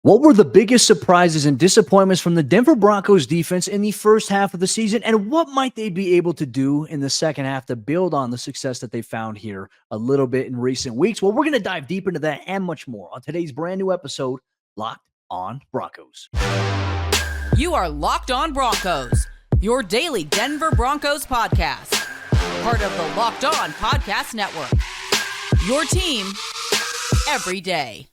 What were the biggest surprises and disappointments from the Denver Broncos defense in the first half of the season, and what might they be able to do in the second half to build on the success that they found here a little bit in recent weeks? Well, we're going to dive deep into that and much more on today's brand new episode, Locked on Broncos. You are Locked on Broncos, your daily Denver Broncos podcast, part of the Locked on Podcast Network, your team every day.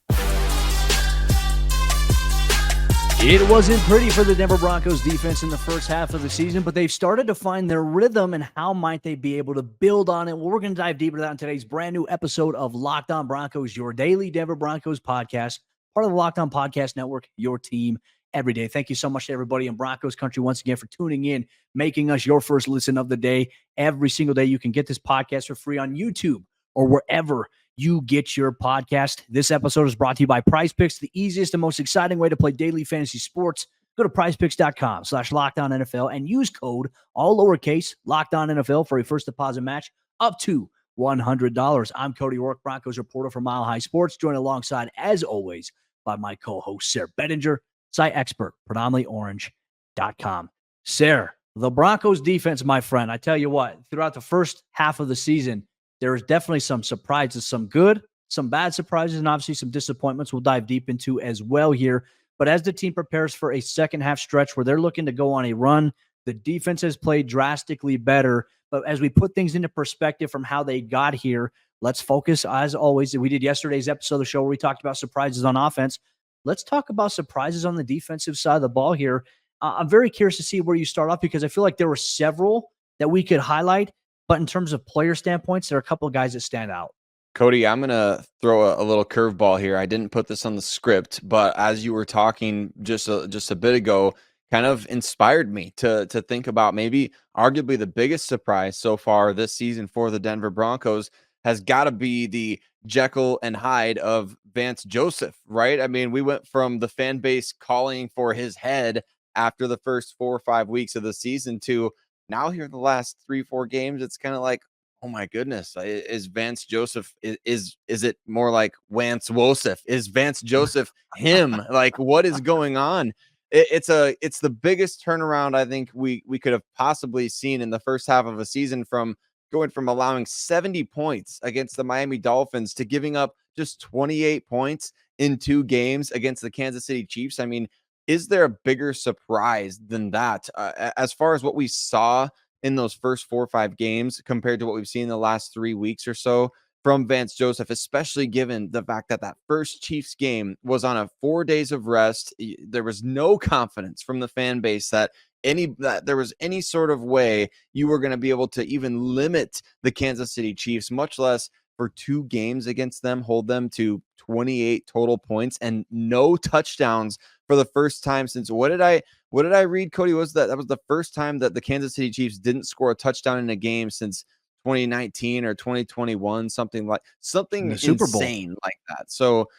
It wasn't pretty for the Denver Broncos defense in the first half of the season, but they've started to find their rhythm, and how might they be able to build on it? Well, we're going to dive deeper into that in today's brand new episode of Locked on Broncos, your daily Denver Broncos podcast, part of the Locked on Podcast Network, your team every day. Thank you so much to everybody in Broncos Country once again for tuning in, making us your first listen of the day. Every single day you can get this podcast for free on YouTube or wherever you get your podcast. This episode is brought to you by PrizePicks, the easiest and most exciting way to play daily fantasy sports. Go to prizepicks.com/LockedOnNFL and use code, all lowercase, LockedOnNFL for a first deposit match up to $100. I'm Cody Roark, Broncos reporter for Mile High Sports, joined alongside, as always, by my co-host, Sayre Bedinger, site expert, predominantlyorange.com. Sayre, the Broncos defense, my friend, I tell you what, throughout the first half of the season, there is definitely some surprises, some good, some bad surprises, and obviously some disappointments we'll dive deep into as well here. But as the team prepares for a second half stretch where they're looking to go on a run, the defense has played drastically better. But as we put things into perspective from how they got here, let's focus, as always. We did yesterday's episode of the show where we talked about surprises on offense. Let's talk about surprises on the defensive side of the ball here. I'm very curious to see where you start off, because I feel like there were several that we could highlight. But in terms of player standpoints, there are a couple of guys that stand out. Cody, I'm going to throw a little curveball here. I didn't put this on the script, but as you were talking just a bit ago, kind of inspired me to think about maybe arguably the biggest surprise so far this season for the Denver Broncos has got to be the Jekyll and Hyde of Vance Joseph, right? I mean, we went from the fan base calling for his head after the first 4 or 5 weeks of the season to now here in the last 3-4 games, it's kind of like, oh my goodness, is Vance Joseph, is it more like Vance Joseph? Is Vance Joseph him? Like, what is going on? It's the biggest turnaround I think we could have possibly seen in the first half of a season, from going from allowing 70 points against the Miami Dolphins to giving up just 28 points in 2 games against the Kansas City Chiefs. I mean, is there a bigger surprise than that? As far as what we saw in those first 4 or 5 games compared to what we've seen in the last 3 weeks or so from Vance Joseph, especially given the fact that that first Chiefs game was on a 4 days of rest. There was no confidence from the fan base that there was any sort of way you were going to be able to even limit the Kansas City Chiefs, much less for 2 games against them, hold them to 28 total points and no touchdowns for the first time since what did I read, Cody? Was that was the first time that the Kansas City Chiefs didn't score a touchdown in a game since 2019 or 2021, something insane like that. So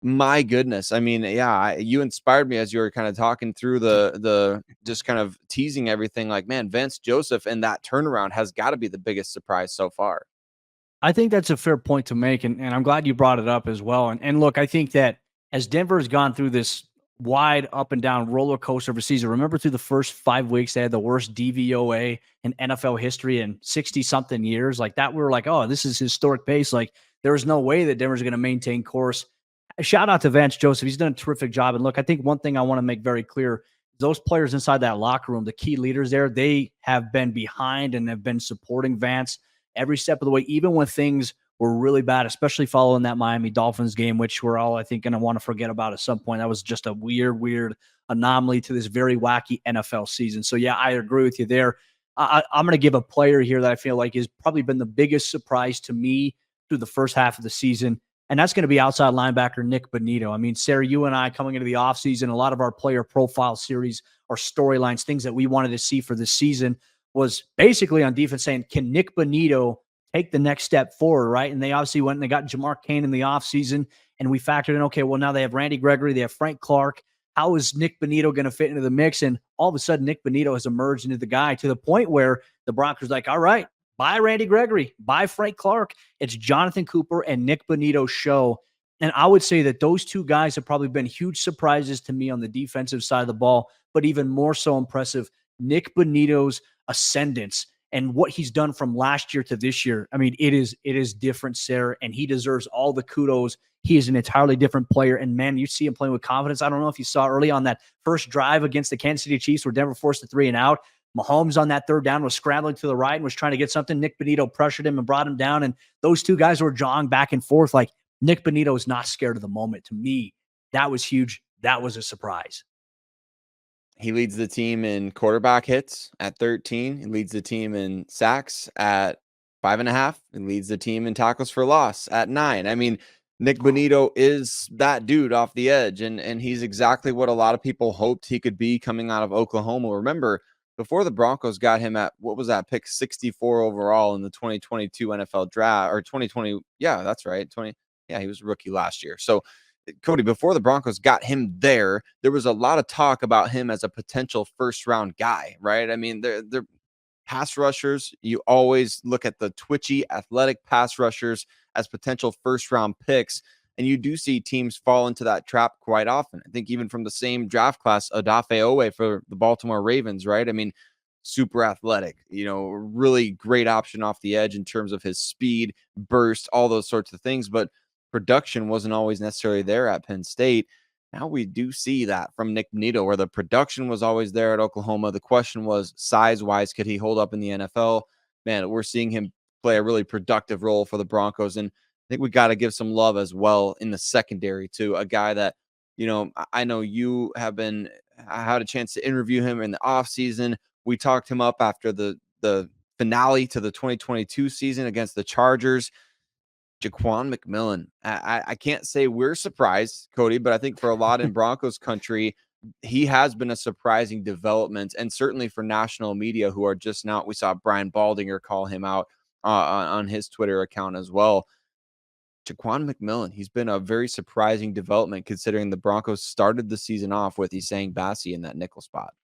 my goodness, I mean, yeah, you inspired me as you were kind of talking through the just kind of teasing everything. Like, man, Vance Joseph and that turnaround has got to be the biggest surprise so far. I think that's a fair point to make, and I'm glad you brought it up as well. And look, I think that as Denver has gone through this wide up and down roller coaster of a season, remember through the first 5 weeks, they had the worst DVOA in NFL history in 60-something years. Like that, we were like, oh, this is historic pace. Like there is no way that Denver's going to maintain course. A shout out to Vance Joseph. He's done a terrific job. And look, I think one thing I want to make very clear, those players inside that locker room, the key leaders there, they have been behind and have been supporting Vance every step of the way, even when things were really bad, especially following that Miami Dolphins game, which we're all, I think, going to want to forget about at some point. That was just a weird anomaly to this very wacky NFL season. So, yeah, I agree with you there. I'm going to give a player here that I feel like has probably been the biggest surprise to me through the first half of the season, and that's going to be outside linebacker Nik Bonitto. I mean, Sayre, you and I coming into the offseason, a lot of our player profile series, our storylines, things that we wanted to see for this season was basically on defense saying, can Nik Bonitto take the next step forward, right? And they obviously went and they got Jamar Cain in the offseason, and we factored in, okay, well, now they have Randy Gregory, they have Frank Clark. How is Nik Bonitto going to fit into the mix? And all of a sudden, Nik Bonitto has emerged into the guy to the point where the Broncos are like, all right, bye Randy Gregory, bye Frank Clark. It's Jonathon Cooper and Nik Bonitto's show. And I would say that those two guys have probably been huge surprises to me on the defensive side of the ball, but even more so impressive, Nik Bonitto's ascendance and what he's done from last year to this year. I mean, it is different, Sayre, and he deserves all the kudos. He is an entirely different player. And man, you see him playing with confidence. I don't know if you saw early on that first drive against the Kansas City Chiefs where Denver forced a 3-and-out. Mahomes on that third down was scrambling to the right and was trying to get something. Nik Bonitto pressured him and brought him down. And those two guys were jawing back and forth. Like, Nik Bonitto is not scared of the moment. To me, that was huge. That was a surprise. He leads the team in quarterback hits at 13. He leads the team in sacks at 5.5. He leads the team in tackles for loss at 9. I mean, Nik Bonitto is that dude off the edge, and he's exactly what a lot of people hoped he could be coming out of Oklahoma. Remember, before the Broncos got him at, what was that, pick 64 overall in the 2022 NFL draft, or 2020? Yeah, that's right. Yeah, he was a rookie last year. So, Cody, before the Broncos got him there was a lot of talk about him as a potential first-round guy, right? I mean, they're pass rushers. You always look at the twitchy, athletic pass rushers as potential first-round picks, and you do see teams fall into that trap quite often. I think even from the same draft class, Odafe Owe for the Baltimore Ravens, right? I mean, super athletic, really great option off the edge in terms of his speed, burst, all those sorts of things, but production wasn't always necessarily there at Penn State. Now we do see that from Nik Bonitto, where the production was always there at Oklahoma. The question was, size-wise, could he hold up in the NFL? Man, we're seeing him play a really productive role for the Broncos, and I think we got to give some love as well in the secondary to a guy that, I know you have I had a chance to interview him in the offseason. We talked him up after the finale to the 2022 season against the Chargers. Ja'Quan McMillian. I can't say we're surprised, Cody, but I think for a lot in Broncos country, he has been a surprising development, and certainly for national media who are just now, we saw Brian Baldinger call him out on his Twitter account as well. Ja'Quan McMillian, he's been a very surprising development considering the Broncos started the season off with Essang Bassey in that nickel spot.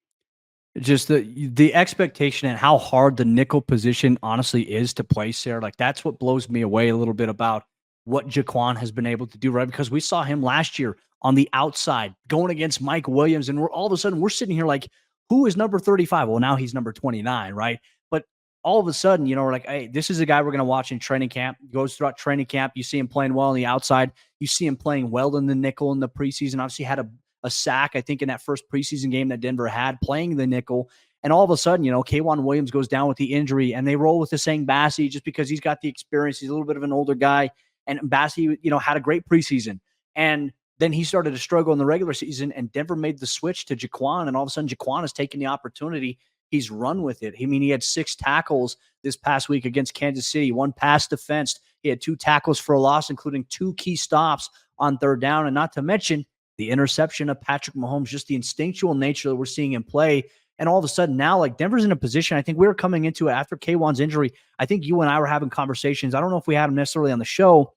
Just the expectation and how hard the nickel position honestly is to play, Sayre. Like, that's what blows me away a little bit about what Ja'Quan has been able to do, right? Because we saw him last year on the outside going against Mike Williams, and we're all of a sudden we're sitting here like, who is number 35? Well, now he's number 29, right? But all of a sudden, we're like, hey, this is a guy we're going to watch in training camp. Goes throughout training camp. You see him playing well on the outside. You see him playing well in the nickel in the preseason. Obviously had a sack, I think, in that first preseason game that Denver had playing the nickel. And all of a sudden, K'Wan Williams goes down with the injury, and they roll with Essang Bassey just because he's got the experience. He's a little bit of an older guy. And Bassey, had a great preseason. And then he started to struggle in the regular season, and Denver made the switch to Ja'Quan, and all of a sudden Ja'Quan has taken the opportunity. He's run with it. I mean, he had 6 tackles this past week against Kansas City, 1 pass defense. He had 2 tackles for a loss, including 2 key stops on third down, and not to mention the interception of Patrick Mahomes, just the instinctual nature that we're seeing him play. And all of a sudden now, like, Denver's in a position, I think we were coming into it after K'Wan's injury. I think you and I were having conversations. I don't know if we had him necessarily on the show,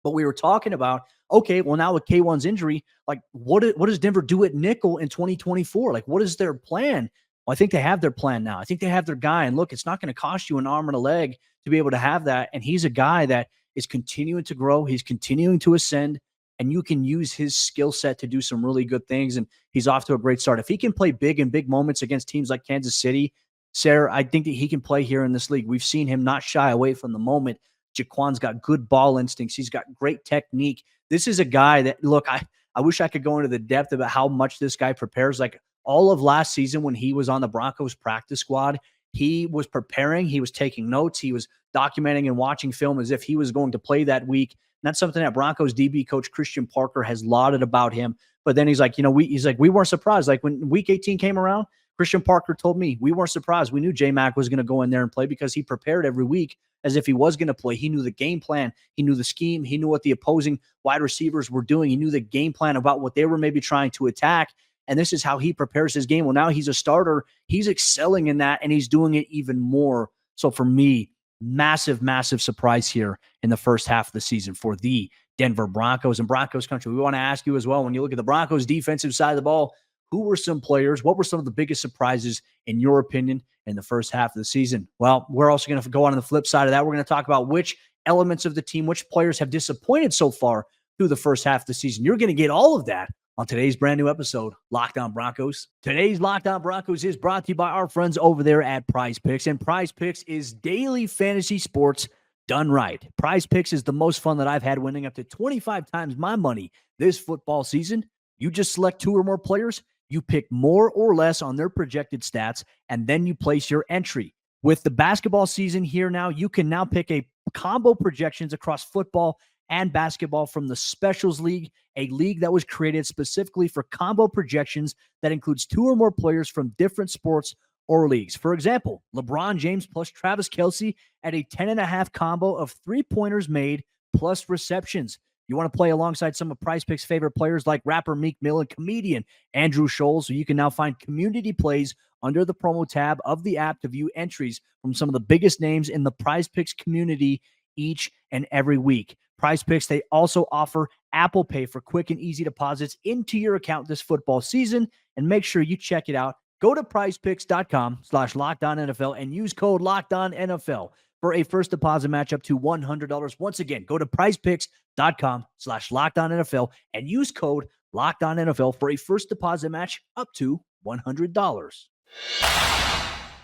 but we were talking about, okay, well, now with K'Wan's injury, like, what does Denver do at nickel in 2024? Like, what is their plan? Well, I think they have their plan now. I think they have their guy. And look, it's not going to cost you an arm and a leg to be able to have that. And he's a guy that is continuing to grow. He's continuing to ascend, and you can use his skill set to do some really good things. And he's off to a great start. If he can play big in big moments against teams like Kansas City, Sayre, I think that he can play here in this league. We've seen him not shy away from the moment. Ja'Quan's got good ball instincts. He's got great technique. This is a guy that, look, I wish I could go into the depth about how much this guy prepares. Like, all of last season when he was on the Broncos practice squad, he was preparing. He was taking notes. He was documenting and watching film as if he was going to play that week. And that's something that Broncos DB coach Christian Parker has lauded about him. But then he's like, we weren't surprised. Like, when week 18 came around, Christian Parker told me we weren't surprised. We knew J-Mac was going to go in there and play because he prepared every week as if he was going to play. He knew the game plan. He knew the scheme. He knew what the opposing wide receivers were doing. He knew the game plan about what they were maybe trying to attack. And this is how he prepares his game. Well, now he's a starter. He's excelling in that, and he's doing it even more. So for me, massive, massive surprise here in the first half of the season for the Denver Broncos and Broncos country. We want to ask you as well, when you look at the Broncos defensive side of the ball, who were some players? What were some of the biggest surprises, in your opinion, in the first half of the season? Well, we're also going to go on the flip side of that. We're going to talk about which elements of the team, which players have disappointed so far through the first half of the season. You're going to get all of that on today's brand new episode, Locked On Broncos. Today's Locked On Broncos is brought to you by our friends over there at PrizePicks, and PrizePicks is daily fantasy sports done right. PrizePicks is the most fun that I've had, winning up to 25 times my money this football season. You just select 2 or more players, you pick more or less on their projected stats, and then you place your entry. With the basketball season here now, you can now pick a combo projections across football and basketball from the Specials League, a league that was created specifically for combo projections that includes 2 or more players from different sports or leagues. For example, LeBron James plus Travis Kelce at a 10.5 combo of 3-pointers made plus receptions. You want to play alongside some of PrizePicks' favorite players like rapper Meek Mill and comedian Andrew Scholes, so you can now find community plays under the promo tab of the app to view entries from some of the biggest names in the PrizePicks community each and every week. PrizePicks, they also offer Apple Pay for quick and easy deposits into your account this football season, and make sure you check it out. Go to prizepicks.com/LockedOnNFL and use code LockedOnNFL for a first deposit match up to $100. Once again, go to prizepicks.com/LockedOnNFL and use code LockedOnNFL for a first deposit match up to $100.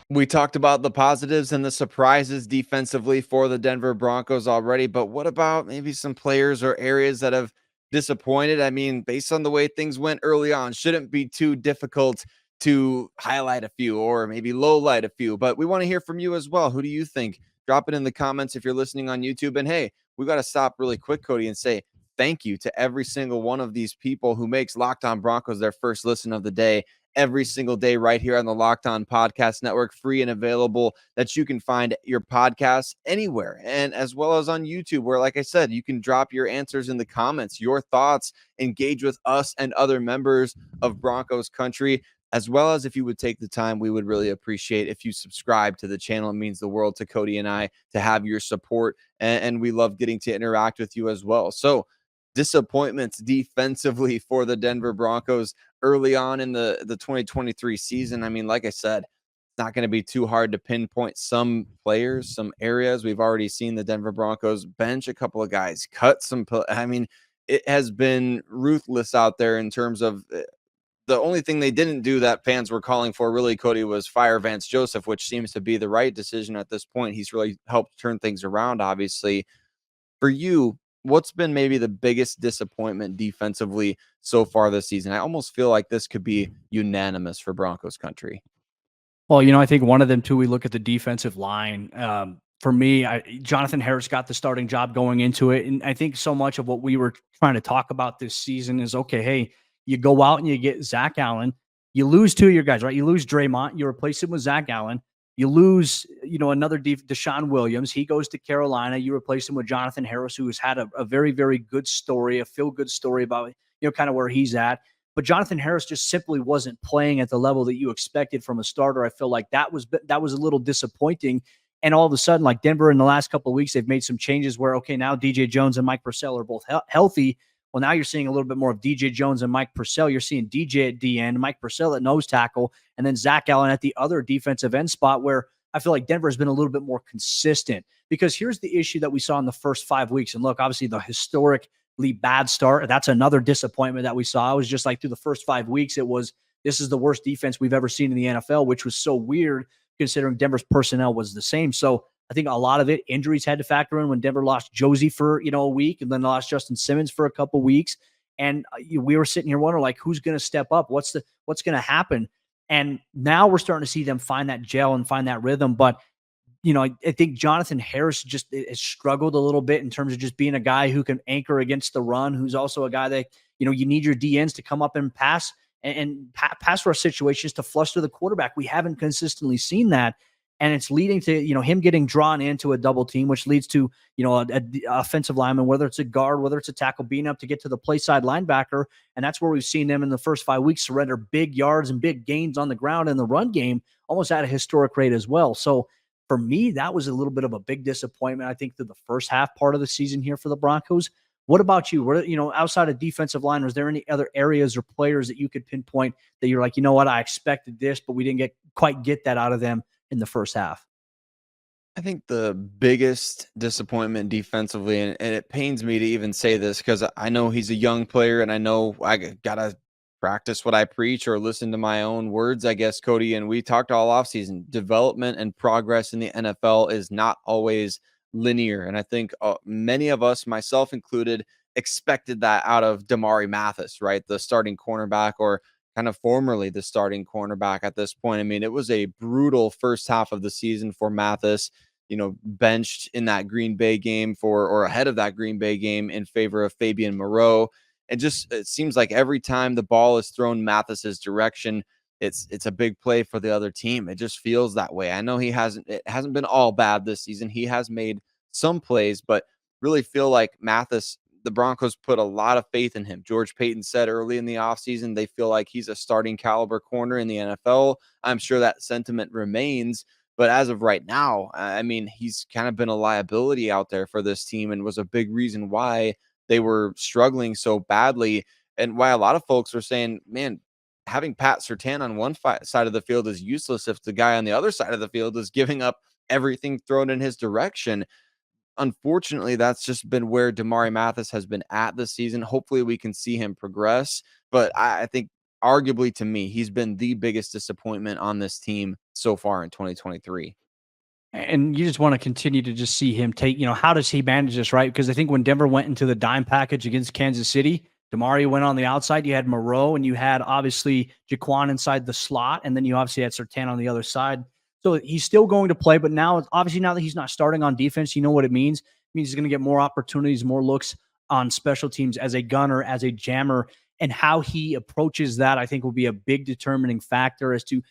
We talked about the positives and the surprises defensively for the Denver Broncos already, but what about maybe some players or areas that have disappointed? I mean, based on the way things went early on, shouldn't be too difficult to highlight a few or maybe low light a few, but we want to hear from you as well. Who do you think? Drop it in the comments if you're listening on YouTube. And hey, we got to stop really quick, Cody, and say thank you to every single one of these people who makes Locked On Broncos their first listen of the day every single day right here on the Locked On Podcast Network, free and available, that you can find your podcasts anywhere, and as well as on YouTube, where, like I said, you can drop your answers in the comments, your thoughts, engage with us and other members of Broncos Country. As well as if you would take the time, we would really appreciate if you subscribe to the channel. It means the world to Cody and I to have your support, and we love getting to interact with you as well. So disappointments defensively for the Denver Broncos early on in the 2023 season. I mean, like I said, it's not going to be too hard to pinpoint some players, some areas. We've already seen the Denver Broncos bench a couple of guys, cut some. I mean, it has been ruthless out there in terms of the only thing they didn't do that fans were calling for, really, Cody, was fire Vance Joseph, which seems to be the right decision at this point. He's really helped turn things around, obviously. For you, what's been maybe the biggest disappointment defensively so far this season? I almost feel like this could be unanimous for Broncos Country. Well, I think one of them too, we look at the defensive line. For me, Jonathon Harris got the starting job going into it. And I think so much of what we were trying to talk about this season is, okay, hey, you go out and you get Zach Allen. You lose 2 of your guys, right? You lose Draymond. You replace him with Zach Allen. You lose, another Deshaun Williams. He goes to Carolina. You replace him with Jonathon Harris, who has had a very, very good story, a feel-good story about, kind of where he's at. But Jonathon Harris just simply wasn't playing at the level that you expected from a starter. I feel like that was a little disappointing. And all of a sudden, like Denver in the last couple of weeks, they've made some changes where, okay, now DJ Jones and Mike Purcell are both healthy. Well, now you're seeing a little bit more of DJ Jones and Mike Purcell. You're seeing DJ at DN, Mike Purcell at nose tackle, and then Zach Allen at the other defensive end spot, where I feel like Denver has been a little bit more consistent. Because here's the issue that we saw in the first 5 weeks. And look, obviously the historically bad start, that's another disappointment that we saw. It was just like through the first 5 weeks, this is the worst defense we've ever seen in the NFL, which was so weird considering Denver's personnel was the same. So I think a lot of it, injuries had to factor in when Denver lost Josie for, a week, and then lost Justin Simmons for a couple weeks. And we were sitting here wondering, like, who's going to step up? What's going to happen? And now we're starting to see them find that gel and find that rhythm. But, I think Jonathon Harris just has struggled a little bit in terms of just being a guy who can anchor against the run, who's also a guy that, you need your DNs to come up and pass and pass rush situations to flush to the quarterback. We haven't consistently seen that. And it's leading to, him getting drawn into a double team, which leads to, a offensive lineman, whether it's a guard, whether it's a tackle, being up to get to the play side linebacker. And that's where we've seen them in the first 5 weeks surrender big yards and big gains on the ground in the run game, almost at a historic rate as well. So for me, that was a little bit of a big disappointment, I think, through the first half part of the season here for the Broncos. What about you? Outside of defensive line, was there any other areas or players that you could pinpoint that you're like, I expected this, but we didn't quite get that out of them in the first half? I think the biggest disappointment defensively, and it pains me to even say this because I know he's a young player and I know gotta practice what I preach or listen to my own words, I guess, Cody. And we talked all offseason. Development and progress in the NFL is not always linear. And I think many of us, myself included, expected that out of Damari Mathis, right? The starting cornerback, or kind of formerly the starting cornerback at this point. I mean, it was a brutal first half of the season for Mathis, benched in that Green Bay game or ahead of that Green Bay game in favor of Fabian Moreau. It seems like every time the ball is thrown Mathis's direction, it's a big play for the other team. It just feels that way. I know it hasn't been all bad this season. He has made some plays, but really feel like Mathis, the Broncos put a lot of faith in him. George Payton said early in the offseason they feel like he's a starting caliber corner in the NFL. I'm sure that sentiment remains. But as of right now, I mean, he's kind of been a liability out there for this team and was a big reason why they were struggling so badly, and why a lot of folks were saying, man, having Pat Surtain on one side of the field is useless if the guy on the other side of the field is giving up everything thrown in his direction. Unfortunately, that's just been where Damari Mathis has been at this season. Hopefully, we can see him progress. But I think, arguably to me, he's been the biggest disappointment on this team so far in 2023. And you just want to continue to just see him take, how does he manage this, right? Because I think when Denver went into the dime package against Kansas City, Damari went on the outside. You had Moreau, and you had obviously Ja'Quan inside the slot, and then you obviously had Surtain on the other side. So he's still going to play, but now, obviously, now that he's not starting on defense, you know what it means. It means he's going to get more opportunities, more looks on special teams as a gunner, as a jammer, and how he approaches that, I think, will be a big determining factor as to,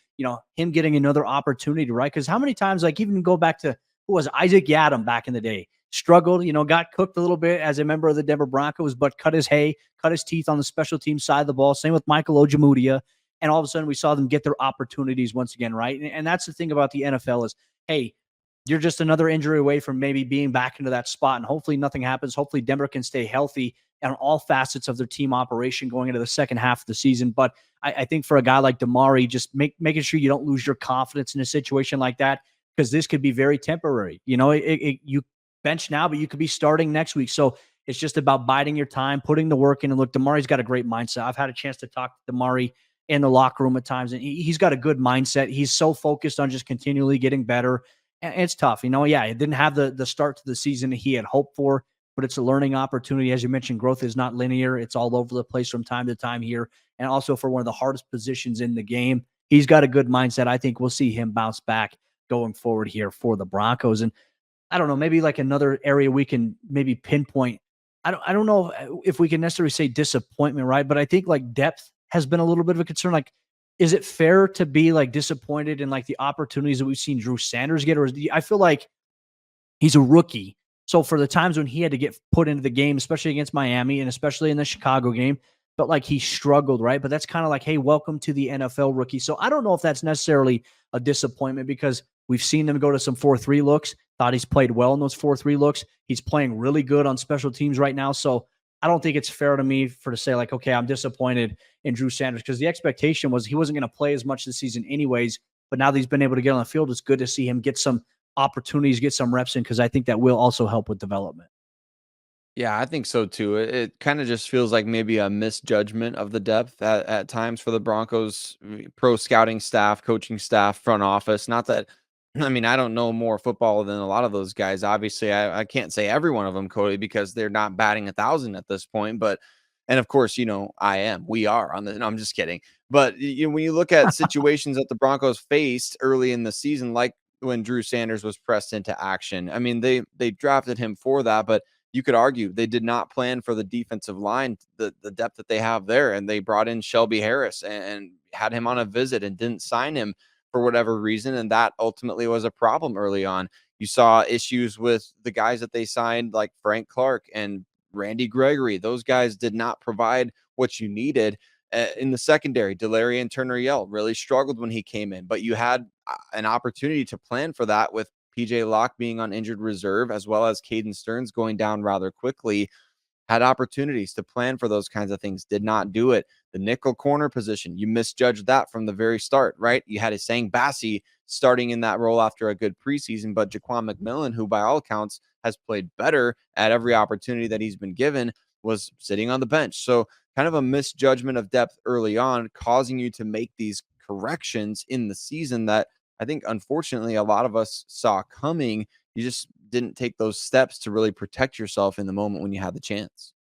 him getting another opportunity, right? Because how many times, like, even go back to who was Isaac Yadam back in the day, struggled, got cooked a little bit as a member of the Denver Broncos, but cut his teeth on the special team side of the ball. Same with Michael Ojemudia. And all of a sudden we saw them get their opportunities once again, right? And that's the thing about the NFL is, hey, you're just another injury away from maybe being back into that spot. And hopefully nothing happens. Hopefully Denver can stay healthy on all facets of their team operation going into the second half of the season. But I think for a guy like Damari, just making sure you don't lose your confidence in a situation like that, because this could be very temporary. You bench now, but you could be starting next week. So it's just about biding your time, putting the work in. And look, Damari's got a great mindset. I've had a chance to talk to Damari in the locker room at times, and he's got a good mindset. He's so focused on just continually getting better. And it's tough. Yeah, it didn't have the start to the season he had hoped for, but it's a learning opportunity. As you mentioned, growth is not linear. It's all over the place from time to time here. And also for one of the hardest positions in the game, he's got a good mindset. I think we'll see him bounce back going forward here for the Broncos. And I don't know, maybe like another area we can maybe pinpoint. I don't know if we can necessarily say disappointment, right? But I think like depth has been a little bit of a concern. Like, is it fair to be like disappointed in like the opportunities that we've seen Drew Sanders get? Or I feel like he's a rookie. So for the times when he had to get put into the game, especially against Miami and especially in the Chicago game, felt like he struggled, right? But that's kind of like, hey, welcome to the NFL, rookie. So I don't know if that's necessarily a disappointment, because we've seen him go to some 4-3 looks. Thought he's played well in those 4-3 looks. He's playing really good on special teams right now. So I don't think it's fair to me to say like, okay, I'm disappointed in Drew Sanders, because the expectation was he wasn't going to play as much this season anyways. But now that he's been able to get on the field, it's good to see him get some opportunities, get some reps in, because I think that will also help with development. Yeah, I think so too. It kind of just feels like maybe a misjudgment of the depth at times for the Broncos pro scouting staff, coaching staff, front office. Not that, I mean, I don't know more football than a lot of those guys. Obviously, I can't say every one of them, Cody, because they're not batting 1,000 at this point. But, and of course, we are on the, no, I'm just kidding. But when you look at situations that the Broncos faced early in the season, like when Drew Sanders was pressed into action, I mean, they drafted him for that, but you could argue they did not plan for the defensive line, the depth that they have there. And they brought in Shelby Harris and had him on a visit and didn't sign him for whatever reason. And that ultimately was a problem early on. You saw issues with the guys that they signed, like Frank Clark and Randy Gregory. Those guys did not provide what you needed. In the secondary, Delarian Turner-Yell really struggled when he came in, but you had an opportunity to plan for that with PJ Locke being on injured reserve, as well as Caden Stearns going down rather quickly. Had opportunities to plan for those kinds of things, did not do it. The nickel corner position, you misjudged that from the very start, right? You had Sayre Bassey starting in that role after a good preseason, but Ja'Quan McMillian, who by all accounts has played better at every opportunity that he's been given, was sitting on the bench. So kind of a misjudgment of depth early on, causing you to make these corrections in the season that I think, unfortunately, a lot of us saw coming. You just didn't take those steps to really protect yourself in the moment when you had the chance.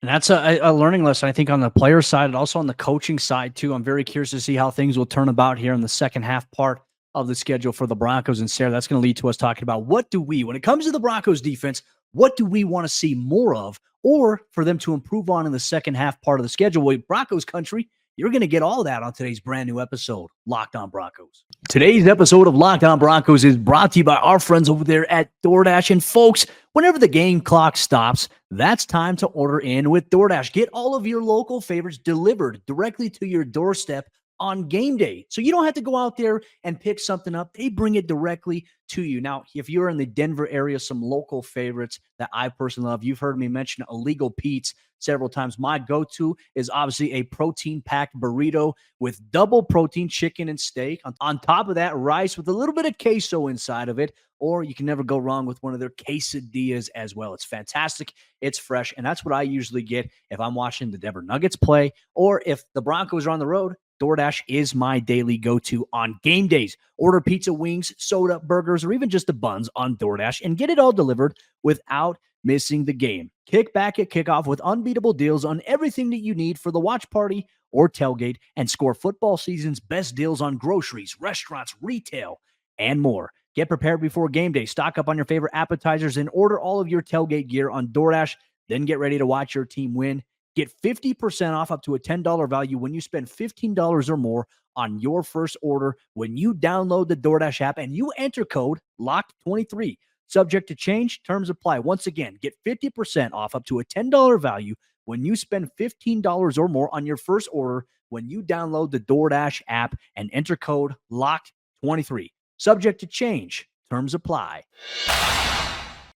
And that's a learning lesson, I think, on the player side and also on the coaching side, too. I'm very curious to see how things will turn about here in the second half part of the schedule for the Broncos. And Sayre, that's going to lead to us talking about when it comes to the Broncos defense, what do we want to see more of or for them to improve on in the second half part of the schedule? Well, Broncos Country, you're going to get all that on today's brand new episode, Locked On Broncos. Today's episode of Locked On Broncos is brought to you by our friends over there at DoorDash. And folks, whenever the game clock stops, that's time to order in with DoorDash. Get all of your local favorites delivered directly to your doorstep on game day. So you don't have to go out there and pick something up. They bring it directly to you. Now, if you're in the Denver area, some local favorites that I personally love, you've heard me mention Illegal Pete's several times. My go-to is obviously a protein-packed burrito with double protein chicken and steak. On top of that, rice with a little bit of queso inside of it. Or you can never go wrong with one of their quesadillas as well. It's fantastic. It's fresh. And that's what I usually get if I'm watching the Denver Nuggets play or if the Broncos are on the road. DoorDash is my daily go-to on game days. Order pizza, wings, soda, burgers, or even just the buns on DoorDash and get it all delivered without missing the game. Kick back at kickoff with unbeatable deals on everything that you need for the watch party or tailgate and score football season's best deals on groceries, restaurants, retail, and more. Get prepared before game day. Stock up on your favorite appetizers and order all of your tailgate gear on DoorDash. Then get ready to watch your team win. Get 50% off up to a $10 value when you spend $15 or more on your first order when you download the DoorDash app and you enter code LOCKED23. Subject to change, terms apply. Once again, get 50% off up to a $10 value when you spend $15 or more on your first order when you download the DoorDash app and enter code LOCKED23. Subject to change, terms apply.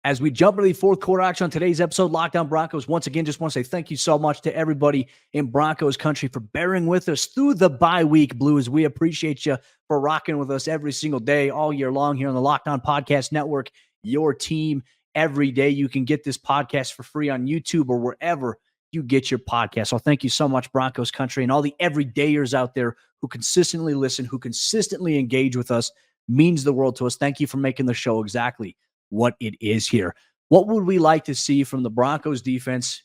As we jump into the fourth quarter action on today's episode, Locked On Broncos, once again, just want to say thank you so much to everybody in Broncos Country for bearing with us through the bye week blues. We appreciate you for rocking with us every single day, all year long here on the Locked On Podcast Network, your team every day. You can get this podcast for free on YouTube or wherever you get your podcast. So thank you so much, Broncos Country, and all the everydayers out there who consistently listen, who consistently engage with us. Means the world to us. Thank you for making the show exactly what it is here. What would we like to see from the Broncos defense,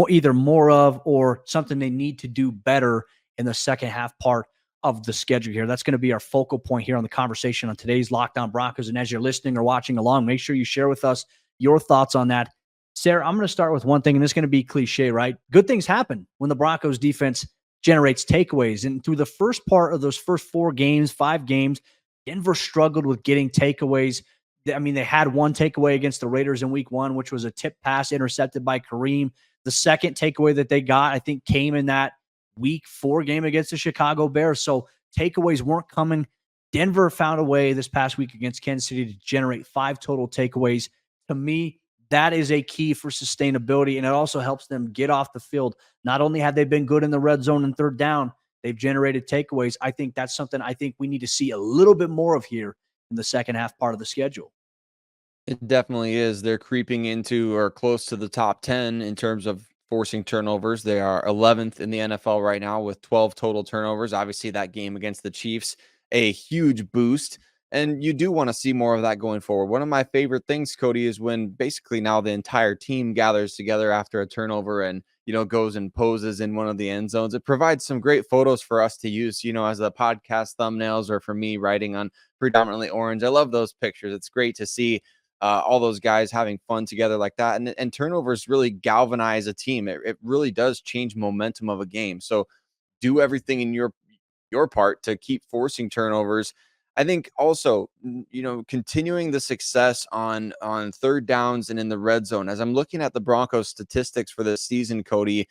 either more of or something they need to do better in the second half part of the schedule here? That's going to be our focal point here on the conversation on today's Locked On Broncos. And as you're listening or watching along, make sure you share with us your thoughts on that. Sayre, I'm going to start with one thing, and this is going to be cliche, right? Good things happen when the Broncos defense generates takeaways. And through the first part of those first 5 games, Denver struggled with getting takeaways. I mean, they had one takeaway against the Raiders in week 1, which was a tip pass intercepted by Kareem. The second takeaway that they got, I think, came in that week 4 game against the Chicago Bears. So takeaways weren't coming. Denver found a way this past week against Kansas City to generate 5 total takeaways. To me, that is a key for sustainability, and it also helps them get off the field. Not only have they been good in the red zone and third down, they've generated takeaways. I think that's something I think we need to see a little bit more of here in the second half part of the schedule. It definitely is. They're creeping into or close to the top 10 in terms of forcing turnovers. They are 11th in the NFL right now with 12 total turnovers. Obviously, that game against the Chiefs, a huge boost. And you do want to see more of that going forward. One of my favorite things, Cody, is when basically now the entire team gathers together after a turnover and, goes and poses in one of the end zones. It provides some great photos for us to use, as the podcast thumbnails or for me writing on predominantly orange. I love those pictures. It's great to see all those guys having fun together like that. And turnovers really galvanize a team. It really does change momentum of a game. So do everything in your part to keep forcing turnovers. I think also, continuing the success on third downs and in the red zone. As I'm looking at the Broncos statistics for this season, Cody,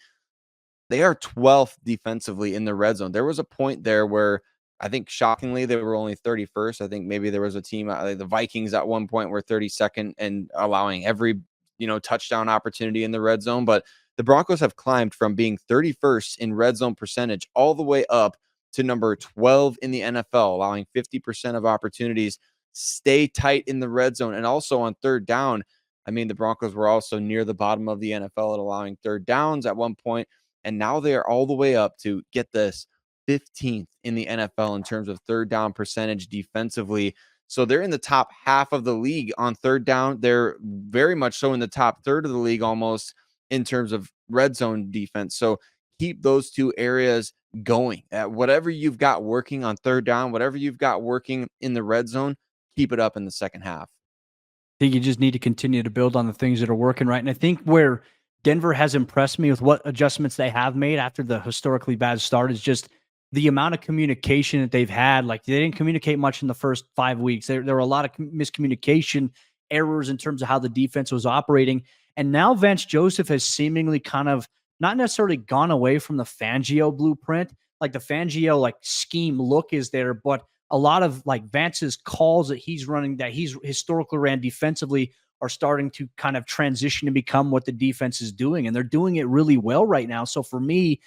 they are 12th defensively in the red zone. There was a point there where I think shockingly they were only 31st. I think maybe there was a team, the Vikings at one point were 32nd and allowing every, touchdown opportunity in the red zone. But the Broncos have climbed from being 31st in red zone percentage all the way up to number 12 in the NFL, allowing 50% of opportunities, stay tight in the red zone. And also on third down, I mean, the Broncos were also near the bottom of the NFL at allowing third downs at one point, and now they are all the way up to, get this, 15th in the NFL in terms of third down percentage defensively. So they're in the top half of the league on third down. They're very much so in the top third of the league almost in terms of red zone defense. So keep those two areas going. Whatever you've got working on third down, whatever you've got working in the red zone, keep it up in the second half. I think you just need to continue to build on the things that are working right. And I think where Denver has impressed me with what adjustments they have made after the historically bad start is just the amount of communication that they've had. Like, they didn't communicate much in the first 5 weeks. There were a lot of miscommunication errors in terms of how the defense was operating. And now Vance Joseph has seemingly kind of not necessarily gone away from the Fangio blueprint. Like, the Fangio like scheme look is there, but a lot of like Vance's calls that he's running, that he's historically ran defensively, are starting to kind of transition and become what the defense is doing. And they're doing it really well right now. So for me,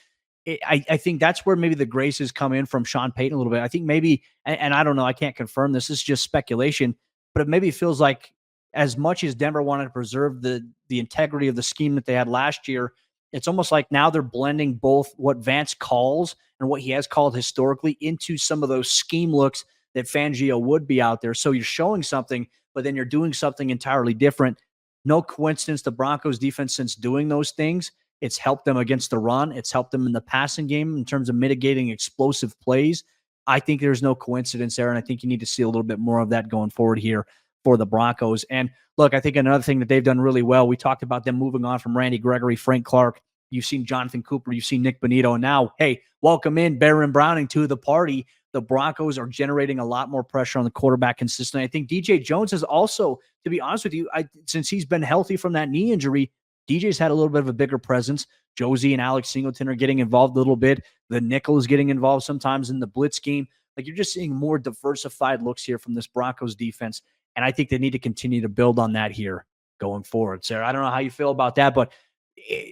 I think that's where maybe the graces come in from Sean Payton a little bit. I think maybe, and I don't know, I can't confirm this is just speculation, but it maybe feels like as much as Denver wanted to preserve the integrity of the scheme that they had last year, it's almost like now they're blending both what Vance calls and what he has called historically into some of those scheme looks that Fangio would be out there. So you're showing something, but then you're doing something entirely different. No coincidence, the Broncos defense, since doing those things, it's helped them against the run. It's helped them in the passing game in terms of mitigating explosive plays. I think there's no coincidence there, and I think you need to see a little bit more of that going forward here for the Broncos. And look, I think another thing that they've done really well, we talked about them moving on from Randy Gregory, Frank Clark. You've seen Jonathon Cooper, you've seen Nik Bonitto, and now, hey, welcome in Baron Browning to the party. The Broncos are generating a lot more pressure on the quarterback consistently. I think DJ Jones has also, to be honest with you, since he's been healthy from that knee injury, DJ's had a little bit of a bigger presence. Josie and Alex Singleton are getting involved a little bit. The nickel is getting involved sometimes in the blitz game. Like, you're just seeing more diversified looks here from this Broncos defense. And I think they need to continue to build on that here going forward. Sayre, I don't know how you feel about that, but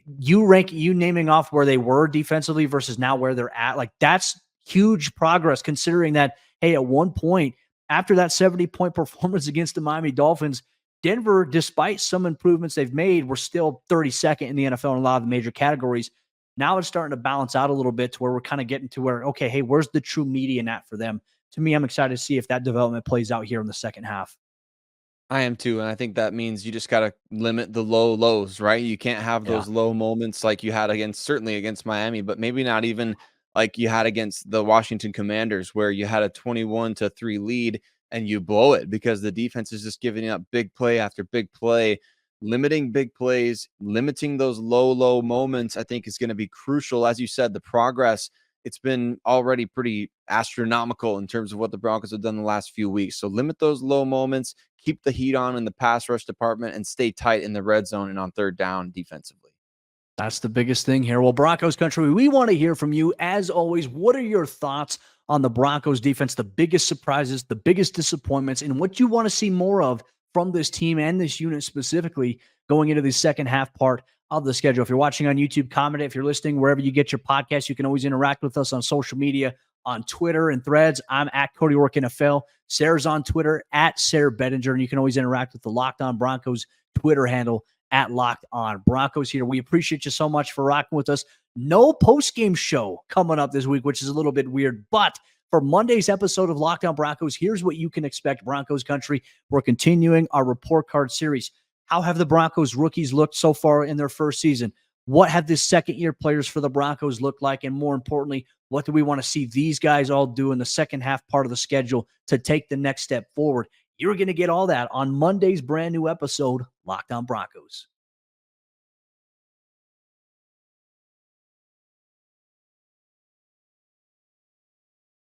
you naming off where they were defensively versus now where they're at, like, that's huge progress, considering that, hey, at one point after that 70-point performance against the Miami Dolphins, Denver, despite some improvements they've made, were still 32nd in the NFL in a lot of the major categories. Now it's starting to balance out a little bit to where we're kind of getting to where, okay, hey, where's the true median at for them? To me, I'm excited to see if that development plays out here in the second half. I am too, and I think that means you just gotta limit the low lows, right? You can't have those low moments like you had certainly against Miami, but maybe not even like you had against the Washington Commanders, where you had a 21-3 lead and you blow it because the defense is just giving up big play after big play. Limiting big plays, limiting those low moments, I think is going to be crucial. As you said, the progress, it's been already pretty astronomical in terms of what the Broncos have done the last few weeks. So limit those low moments, keep the heat on in the pass rush department, and stay tight in the red zone and on third down defensively. That's the biggest thing here. Well, Broncos Country, we want to hear from you. As always, what are your thoughts on the Broncos defense, the biggest surprises, the biggest disappointments, and what you want to see more of from this team and this unit specifically going into the second half part of the schedule? If you're watching on YouTube, comment it. If you're listening wherever you get your podcasts, you can always interact with us on social media, on Twitter and Threads. I'm at Cody Roark NFL. Sayre's on Twitter at Sayre Bedinger, and you can always interact with the Locked On Broncos Twitter handle at Locked On Broncos here. We appreciate you so much for rocking with us. No post-game show coming up this week, which is a little bit weird, but for Monday's episode of Locked On Broncos, here's what you can expect, Broncos Country. We're continuing our report card series. How have the Broncos rookies looked so far in their first season? What have the second-year players for the Broncos looked like? And more importantly, what do we want to see these guys all do in the second half part of the schedule to take the next step forward? You're going to get all that on Monday's brand new episode, Locked On Broncos.